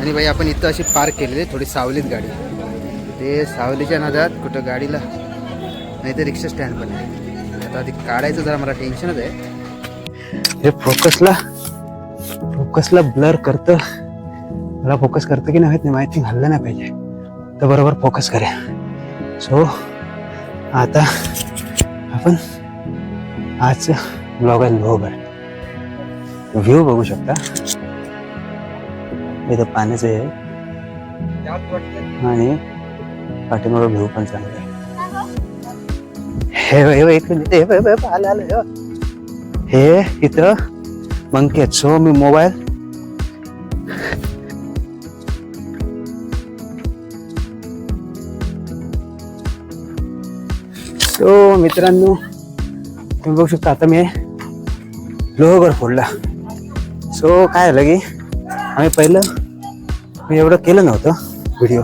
आणि भाई आपण इथं अशी पार्क केलेली थोडी सावलीत गाडी, ते सावलीच्या नादात कुठं गाडीला नाही तर रिक्षा स्टँड पण आहे. आता आधी काढायचं जरा मला टेन्शनच आहे. हे फोकसला ब्लर करतं, मला फोकस करतं की नाही माहिती, हल्लं नाही पाहिजे तर बरोबर फोकस करूया. सो आता आपण आजचं ब्लॉग आहे लोहगड. व्ह्यू बघू शकता, इथं पाण्याचं आहे आणि पाठीमागं व्ह्यू पण चांगला आहे. हे इथं मंकी आहेत. सो मी मोबाईल मित्रांनो तुम्ही बघू शकता, आता मी लोहगड फोडला. सो काय झालं की आम्ही पहिलं मी एवढं केलं नव्हतं व्हिडिओ,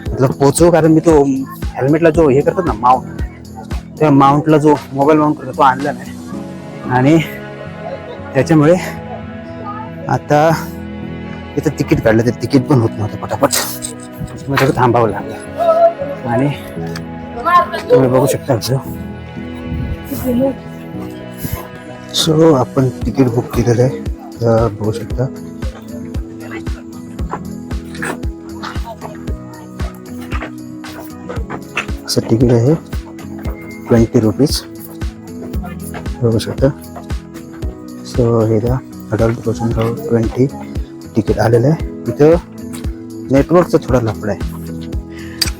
मतलब पोचू, कारण मी तो हेल्मेटला जो हे करतात ना माउंट, त्या माउंटला जो मोबाईल माउंट करतो तो आणला नाही आणि त्याच्यामुळे आता इथं तिकीट काढलं तर तिकीट पण होत नव्हतं पटापट, त्याच्यामुळे थोडं थांबावं लागलं. आणि तुम्ही बघू शकता. सो आपण तिकीट बुक केलेलं आहे, तर बघू शकता. असं तिकीट आहे 20 रुपीज, बघू शकता. सो हे दा अडल्ट पर्सन 20 तिकीट आलेलं आहे. इथं नेटवर्कचा थोडा लफडा आहे.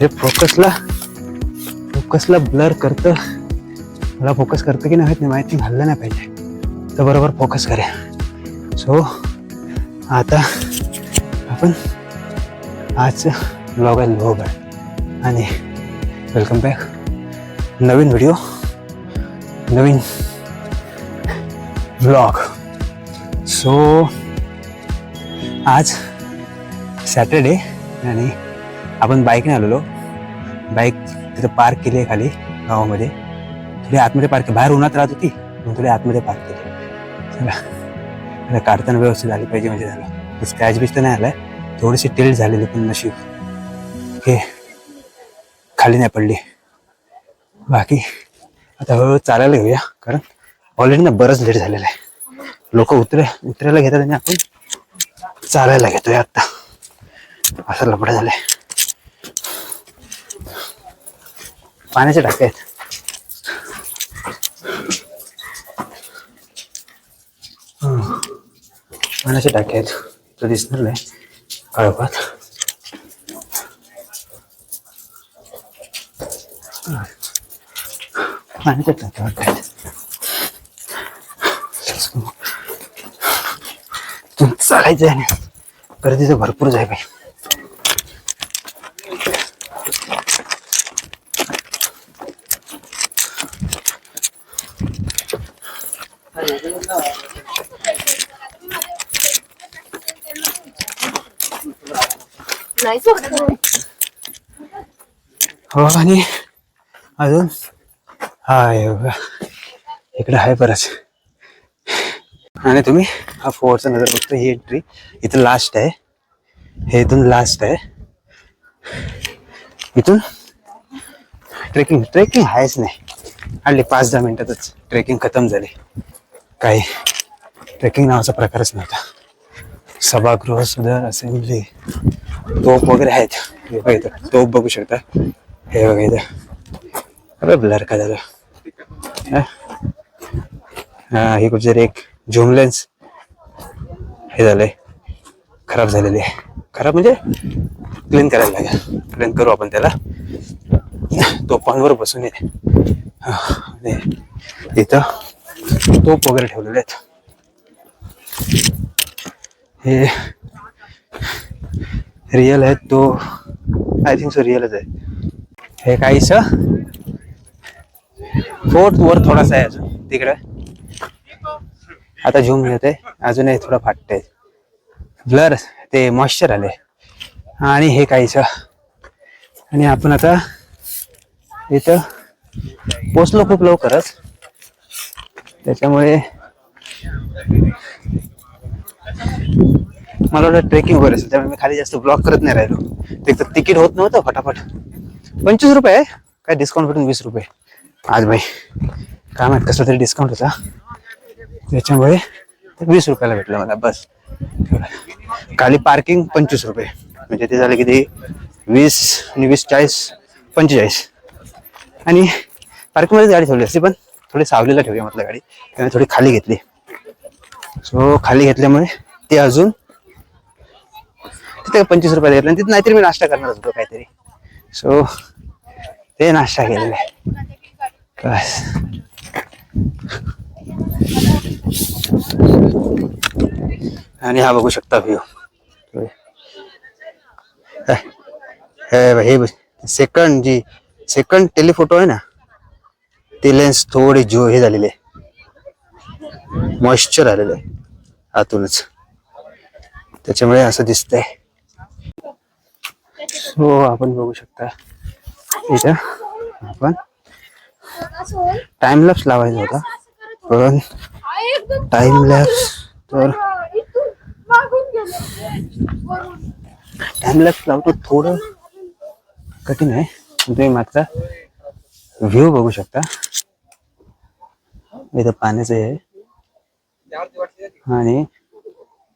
हे फोकसला ब्लर करतं, मला फोकस करतं की नाही माहिती, हल्लं नाही पाहिजे तर बरोबर फोकस करूया. सो आता आपण आजचं ब्लॉग आहे लोहगड आणि वेलकम बॅक. नवीन व्हिडिओ, नवीन ब्लॉग. सो आज सॅटरडे आणि आपण बाईकने आलेलो. बाईक तिथं पार्क केली आहे खाली गावामध्ये, थोडी आतमध्ये पार्क, बाहेर उन्हात राहत होती म्हणून थोडी आतमध्ये पार्क केली. चला काढताना व्यवस्थित झाली पाहिजे म्हणजे झालं. स्क्रॅच बिच तर नाही आलाय, थोडीशी टिल्ट झालेली, पण नशीब हे खाली नाही पडली. बाकी आता हळूहळू चालायला घेऊया, कारण ऑलरेडी ना बरंच लेट झालेलं आहे. लोक उतरायला घेतात आणि आपण चालायला घेतोय. आता असं लफडं झालंय. पाण्याच्या टाक्या आहेत. पाण्याच्या टाक्या आहेत, तर दिसणार नाही कळपात. पाण्याच्या टाक्या आहेत. चालायचं आहे ना, गर्दीचं भरपूर जाय बाई. हो आणि अजून इकडे आहे बरंच. आणि तुम्ही हा फोरचा नजर बघतो, ही एंट्री इथं लास्ट आहे, हे इथून लास्ट आहे. इथून ट्रेकिंग आहेच नाही, हल्ली 5-10 मिनिटातच ट्रेकिंग खतम झाली. काही ट्रेकिंग नावाचा प्रकारच नव्हता. सभागृह, सुधार, असेंब्ली, तोप वगैरे आहेत. हे बघा इथं तोप बघू शकता. हे बघा इथं अरे ब्लर का झालं. हा हे कुठे एक झूम लेन्स हे झालंय, खराब झालेली आहे. खराब म्हणजे क्लीन करायला लागेल. क्लीन करू आपण त्याला. तोपांवर बसून येते. इथं तोप वगैरे ठेवलेले आहेत. हे रिअल आहे, तो आय थिंक सो रिअलच आहे. हे काहीस फोर्थ वर थोडासा आहे अजून तिकडे. आता झूम येते, अजूनही थोडं फाटतंय ब्लर, ते मॉइश्चर आले. आणि हे काहीच, आणि आपण आता इथं पोचलो खूप लवकरच, त्याच्यामुळे मला वाटतं ट्रेकिंग वगैरे असेल, त्यामुळे मी खाली जास्त ब्लॉक करत नाही राहिलो. ते तर तिकीट होत नव्हतं फटाफट. 25 रुपये आहे काय, डिस्काउंट भेटून 20 रुपये आज भाई. काय माहित कसला तरी डिस्काउंट होता, त्याच्यामुळे 20 रुपयाला भेटलं मला बस. खाली पार्किंग 25 रुपये, म्हणजे ते झाले किती, 20 आणि 20 40 45. आणि पार्किंगमध्ये गाडी ठेवली असती, पण थोडी सावलीला ठेवली म्हटलं गाडी, त्यामुळे थोडी खाली घेतली. सो खाली घेतल्यामुळे ते अजून तिथे 25 रुपये घेतले. आणि तिथे नाहीतरी मी नाश्ता करणार होतो काहीतरी, सो ते नाश्ता केलेला आहे बस. आणि हा बघू शकता व्ह्यू. हे सेकंड टेलिफोटो आहे ना, ते लेन्स थोडे हे झालेले, मॉइश्चर आलेलं आहे आतूनच, त्याच्यामुळे असं दिसतंय. हो आपण बघू शकता इथं आपण टाइम लॅप्स लावायचा होता, पण टाइम लॅप्स तर टाइम लॅप्स लावतो थोडं कठीण आहे. तुम्ही मात्र व्ह्यू बघू शकता, इथं पाण्याचं आहे आणि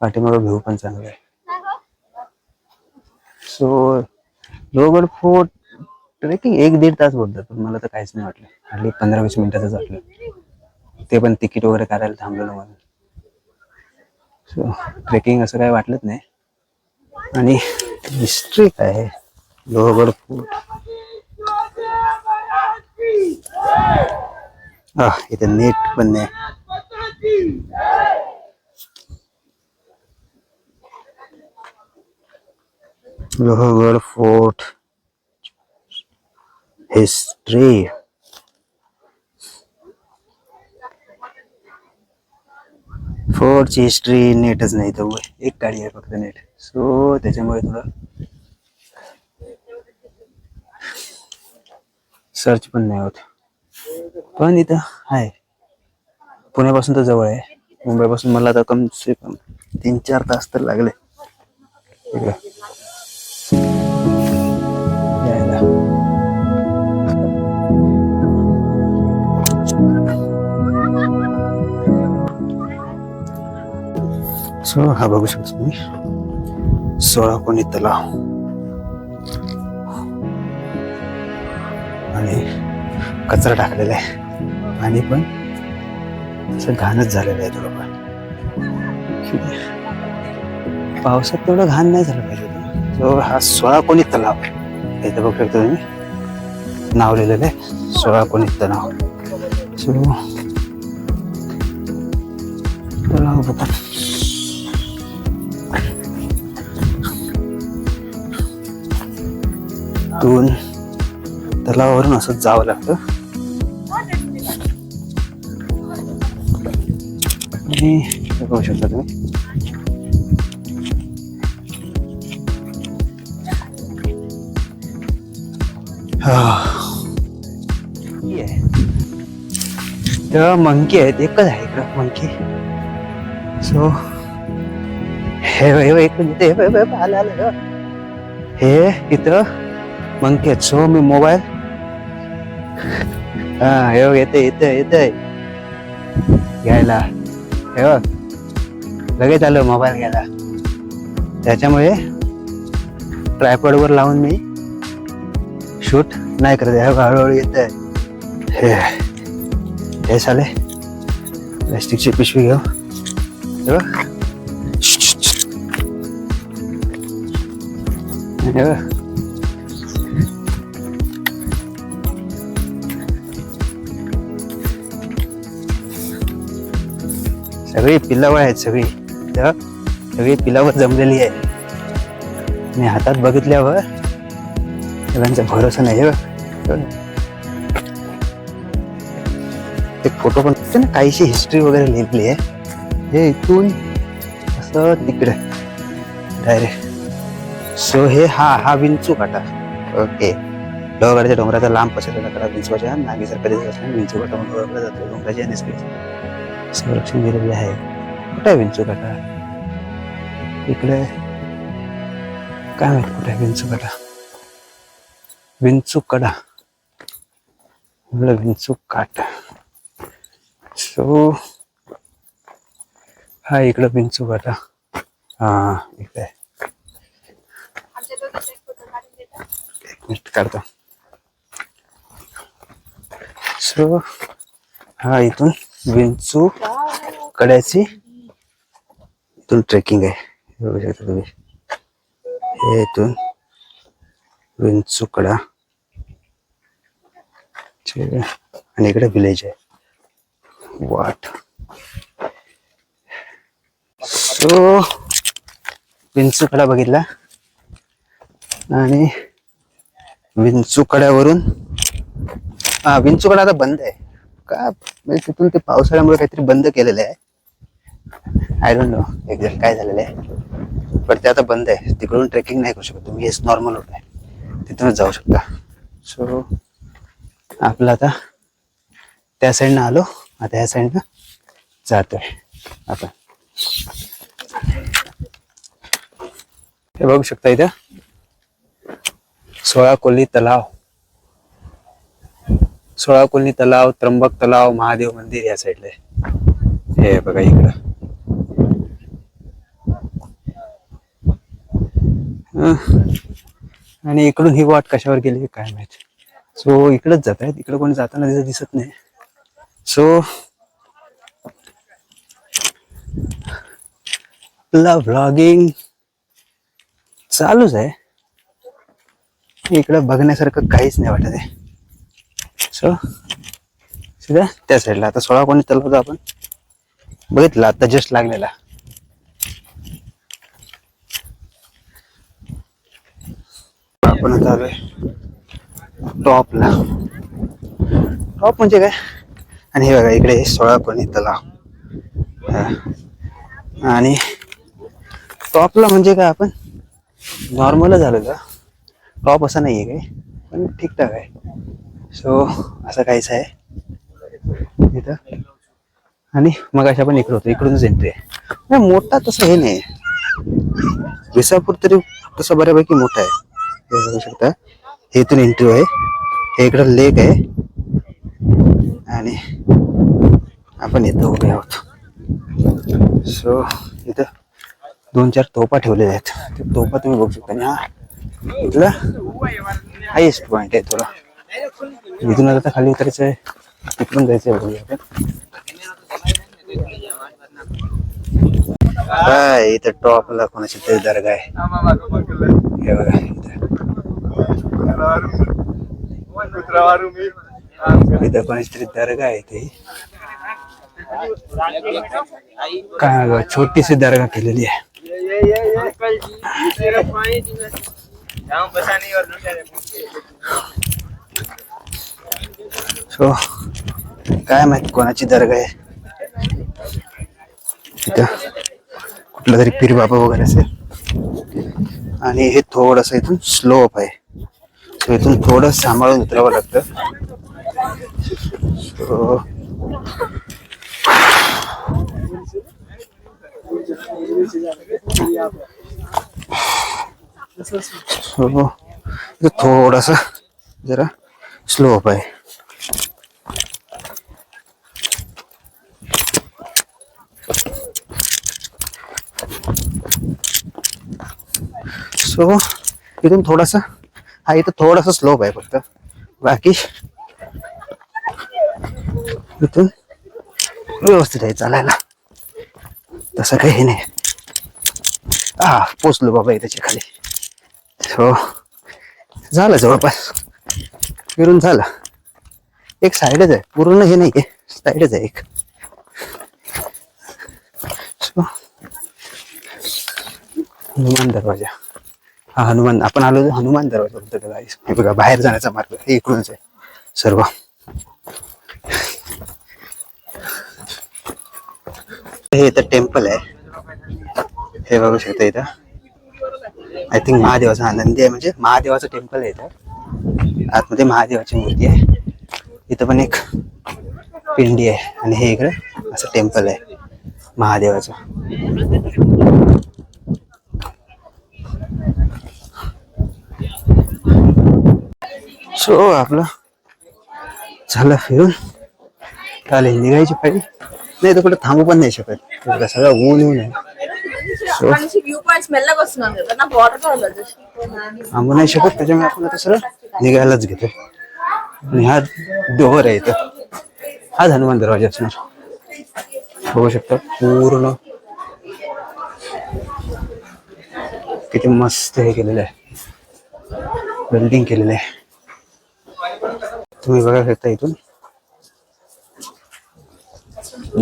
पाठीमागं व्ह्यू पण चांगला आहे. सो लोहगड फोर्ट ट्रेकिंग 1-1.5 तास बोलतात, पण मला तर काहीच नाही वाटलं. हल्ली 15-20 मिनिटातच वाटलं, ते पण तिकीट वगैरे करायला थांबलेलं म्हणून. सो ट्रेकिंग असं काही वाटलंच नाही. आणि हिस्ट्री काय आहे लोहगड फोर्ट, इथे नेट पण नाही. लोहगड फोर्ट हिस्ट्री, फोर्टची हिस्ट्री नेटच नाही, तर एक गाडी आहे फक्त नेट. सो त्याच्यामुळे थोडं सर्च पण नाही होत. पण इथं आहे, पुण्यापासून तर जवळ आहे. मुंबईपासून मला तर कम से कम 3-4 तास तर लागले यायला. सो हा बघू शकता तुम्ही 16 कोणी तलाव आणि कचरा टाकलेला आहे. पाणी पण असं घाणच झालेलं आहे थोडंफार. पावसात तेवढं घाण नाही झालं पाहिजे होतं. सो हा 16 कोणी तलाव इथं बघू शकता तुम्ही, नाव लिहिलेलं आहे 16 कोणी तलाव. सो तलाव बघा, तलावावरून असं जावं लागतं. आणि बघू शकता तुम्ही मंकी आहेत, एकच आहे इकडं मंकी. सो हे एक मिनिट, आलं हे इथं मंकी आहेत. सो मी मोबाईल येते घ्यायला, हे लगेच आलं मोबाईल घ्यायला. त्याच्यामुळे ट्रायपॉड वर लावून मी शूट नाही करत आहे. हळूहळू येत आहे हे साले. प्लॅस्टिकची पिशवी घेऊ, सगळी पिलावळ आहेत, सगळी पिलावळ जमलेली आहे. आणि हातात बघितल्यावर सगळ्यांचा भरोसा नाही. एक फोटो पण ना, काहीशी हिस्ट्री वगैरे लिहिली आहे. हे इथून असं तिकडे डायरेक्ट. सो हे हा विंचू काटा. ओके, लोहगडच्या डोंगराचा लांब पसरलेला कडा विंचवाच्या नागीसारखा दिसत असल्याने विंचू काटा म्हणून ओळखला जातो. डोंगराची आणि संरक्षण दिलेले आहे. कुठे आहे विंचू काटा? इकडे काय माहित कुठे विंचूकडा, विंचूकडा विंचू काट. सो हा इकडं विंचूकडा. हा इकडे एक मिनिट काढतो. सो हा इथून विंचू कड्याची इथून ट्रेकिंग आहे. बघू शकता तुम्ही, हे इथून विंचू कडा आणि इकडे विलेज आहे वाट. सो विंचू कडा बघितला आणि विंचू कड्यावरून विंचू कडा आता बंद आहे का, म्हणजे तिथून ते पावसाळ्यामुळे काहीतरी बंद केलेलं आहे. आय डोंट नो एक्झॅक्ट काय झालेलं आहे, पण ते आता बंद आहे. तिकडून ट्रेकिंग नाही करू शकत तुम्ही, हेच नॉर्मल रोड आहे, तिथूनच जाऊ शकता. सो आपलं आता त्या साईडनं आलो, आता ह्या साईडनं जातोय आपण. हे बघू शकता इथं 16 कोल्ही तलाव, 16 कोल्ही तलाव, त्र्यंबक तलाव, महादेव मंदिर या साईडला आहे. हे बघा इकडं. आणि इकडून ही वाट कशावर गेली काय माहिती. सो इकडंच जात आहेत, इकडं कोणी जाताना दिसत नाही. सो आपला व्लॉगिंग चालूच आहे. इकडं बघण्यासारखं काहीच नाही वाटत आहे. सो सीधा त्या साईडला आता 16 कोणी तलाव आपण बघितलं, आता जस्ट लागलेला. आपण आता आलोय टॉपला. टॉप म्हणजे काय, आणि हे बघा इकडे 16 कोणी तलाव. आणि टॉपला म्हणजे काय, आपण नॉर्मल झालेलं टॉप असं नाहीये काय, पण ठीकठाक आहे. सो असं काहीच आहे इथं. आणि मग अशा पण इकडे होतो, इकडूनच एंट्री आहे. मोठा तसं हे नाही, विसापूर तरी तसं बऱ्यापैकी मोठा आहे. हे बघू शकता, हे इथून एंट्री आहे. हे इकडं लेक आहे आणि आपण इथं उभे आहोत. सो इथं 2-4 तोफा ठेवलेल्या आहेत. ते तोफा तुम्ही बघू शकता. आणि हा इथला हायेस्ट पॉइंट आहे थोडा. इथून आता खाली उतरायचं आहे, तिकडून जायचं आहे. बघूया काय इथं टॉपला कोणाची तरी दर्गा आहे. हे बघा इथं कोणाची तरी दर्गा आहे. ते काय छोटीशी दर्गा केलेली आहे. सो काय माहित कोणाची दर्गा आहे. तिथं कुठला तरी पीर बाबा वगैरे असेल. आणि हे थोडस इथून स्लोप आहे, सो इथून थोडं सांभाळून उतरावं लागतं. थोडासा जरा स्लोप आहे. सो इथून थोडासा हा इथं थोडासा स्लोप आहे फक्त, बाकी इथून व्यवस्थित आहे चालायला, तसं काही नाही. पोचलो बाबा इथेच्या खाली. सो झालं जवळपास फिरून झालं. एक साईडच आहे, पूर्ण हे नाही, साईडच आहे एक. सो हनुमान दरवाजा, हा हनुमान, आपण आलो हनुमान दरवाजा. हे बघा बाहेर जाण्याचा मार्ग हे इकडूनच आहे सर्व. हे इथं टेम्पल आहे, हे बघू शकता. इथं आय थिंक महादेवाचा आनंदी आहे, म्हणजे महादेवाचं टेम्पल आहे. इथं आतमध्ये महादेवाची मूर्ती आहे. इथं पण एक पिंडी आहे आणि हे इकडे असं टेम्पल आहे महादेवाचं. सो आपलं झालं फिरून चालेल, निघायची पाहिजे. नाही तर कुठे थांबू पण नाही शकत, सगळं ऊन ऊन आहे. थांबू नाही शकत, त्याच्यामुळे आपण आता सरळ निघायलाच घेतो. आणि हा डोंगर आहे इथं, हा हनुमान दरवाजा असणार. बघू शकता पूर्ण किती मस्त हे केलेलं आहे, बिल्डिंग केलेलं आहे. तुम्ही बघा शकता इथून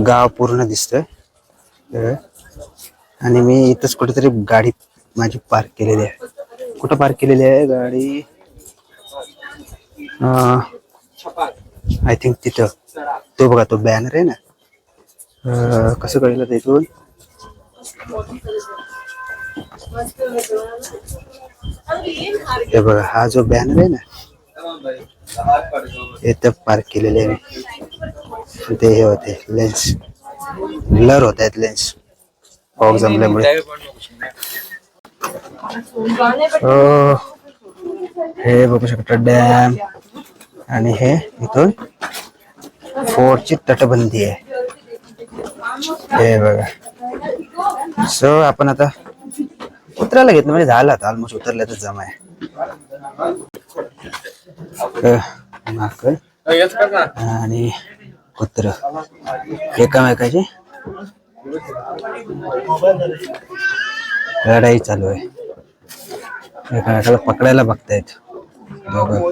गाव पूर्ण दिसतंय. आणि मी इथंच कुठेतरी गाडी माझी पार्क केलेली आहे. कुठं पार्क केलेली आहे गाडी? आय थिंक तिथं. तो बघा, तो बॅनर आहे ना. कसं कळलं तिथून? हे बघा, हा जो बॅनर आहे ना, इथं पार्क केलेले आहे. ते हे होते लेन्स, ब्लर होत आहेत लेन्स फॉग जमल्यामुळे. हे बघू शकता डॅम, आणि हे इथून फोर्टची तटबंदी आहे. हे बघा. सो आपण आता उतरायला घेतलं म्हणजे झालं, आता ऑलमोस्ट उतरल्यातच जमा आहे. माकड आणि कुत्र एकामेकाची लढाई चालू आहे, एकामेकाला पकडायला बघतायत दोघं.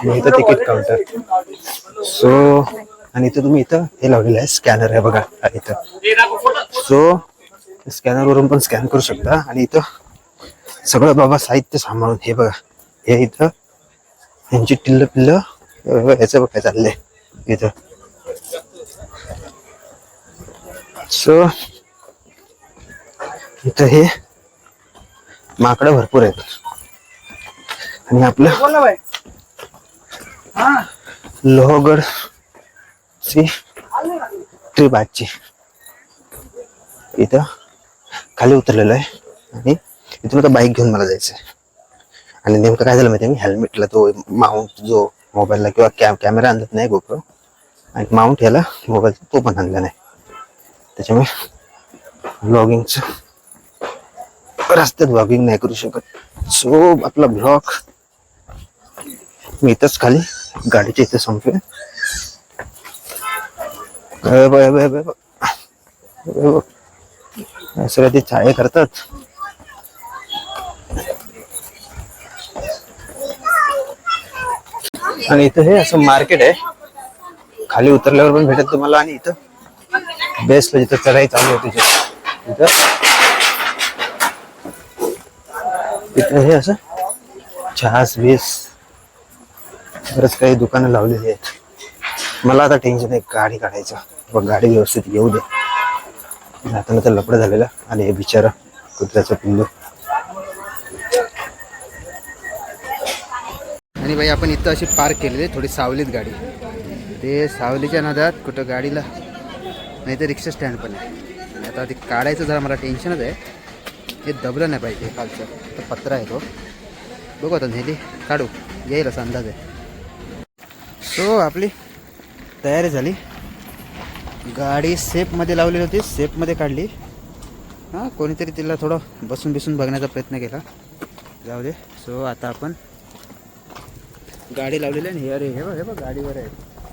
इथं तिकीट काउंटर. सो आणि इथं तुम्ही इथं हे लावलेलं आहे, स्कॅनर आहे बघा इथं. सो स्कॅनर वरून पण स्कॅन करू शकता. आणि इथं सगळं बाबा साहित्य सांभाळून, हे बघा, हे इथं यांची टिल्ल पिल्ल याचं बघा चाललंय इथं. सो इथं हे माकडं भरपूर आहेत. आणि आपलं लोहगड ची ट्रिप आजची इथं खाली उतरलेलं आहे. आणि इथून आता बाईक घेऊन मला जायचं आहे. आणि नेमकं काय झालं माहिती आहे, मी हेल्मेटला तो माउंट जो मोबाईलला किंवा कॅमेरा आणत नाही गोप्रो, आणि माउंट याला मोबाईल तो पण आणला नाही. त्याच्यामुळे ब्लॉगिंगचं रस्त्यात ब्लॉगिंग नाही करू शकत. सो आपला ब्लॉग मी इथंच खाली गाडीच्या इथे संपले. सगळं ते चाळे करतात. आणि इथं हे असं मार्केट आहे, खाली उतरल्यावर पण भेटत तुम्हाला. आणि इथं बेस्ट जिथं चढाई चालू होती तिथं हे असं चहास बीस बरंच काही दुकानं लावलेली आहेत. मला आता टेन्शन आहे गाडी काढायचं, पण गाडी व्यवस्थित येऊ दे. जाताना तर लपडं झालेलं. आणि हे बिचारा कुत्र्याचं पिल्लू. आणि बाई आपण इथं अशी पार्क केलेली, थोडी सावलीत गाडी. ते सावलीच्या नादात कुठं गाडीला, नाही तर रिक्षा स्टँड पण आहे. आता ते काढायचं जरा मला टेन्शनच आहे. हे दबलं नाही पाहिजे खालचं, तर पत्रा आहे तो. बघू आता नेली काढू, येईल असा अंदाज आहे. सो आपली तयारी झाली. गाडी सेफमध्ये लावलेली होती, सेफमध्ये काढली. हां, कोणीतरी तिला थोडं बसून बघण्याचा प्रयत्न केला, जाऊ दे. सो आता आपण गाडी लावलेली आहे. अरे हे बघ गाडीवर आहे,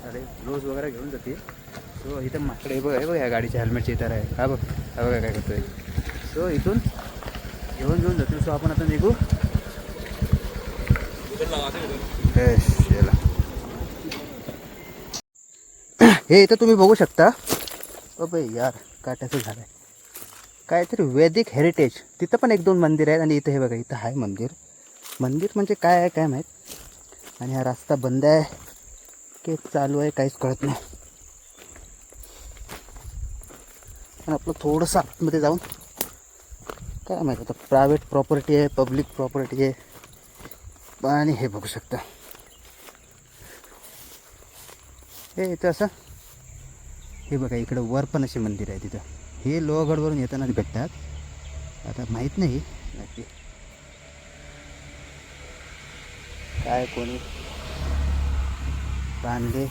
गाडी रोज वगैरे घेऊन जाते. सो इथं माकडे हे बघ या गाडीच्या हेल्मेटची इतर आहे. हा बघा काय करतोय. सो इथून घेऊन जातो. सो आपण आता निघू. हे इथं तुम्ही बघू शकता. बाबा यार काट्याचं झालं आहे. काहीतरी वैदिक हेरिटेज, तिथं पण 1-2 मंदिर आहेत. आणि इथं हे बघा, इथं आहे मंदिर म्हणजे काय आहे काय माहीत. आणि हा रस्ता बंद आहे की चालू आहे काहीच कळत नाही. पण आपलं थोडंसं आतमध्ये जाऊन काय माहिती आता प्रायव्हेट प्रॉपर्टी आहे पब्लिक प्रॉपर्टी आहे. आणि हे बघू शकता हे इथं असं हे बघा इकडं वर पण असे मंदिर आहे तिथं. हे लोहगडवरून येताना भेटतात. आता माहीत नाही नक्की काय कोणी बांधले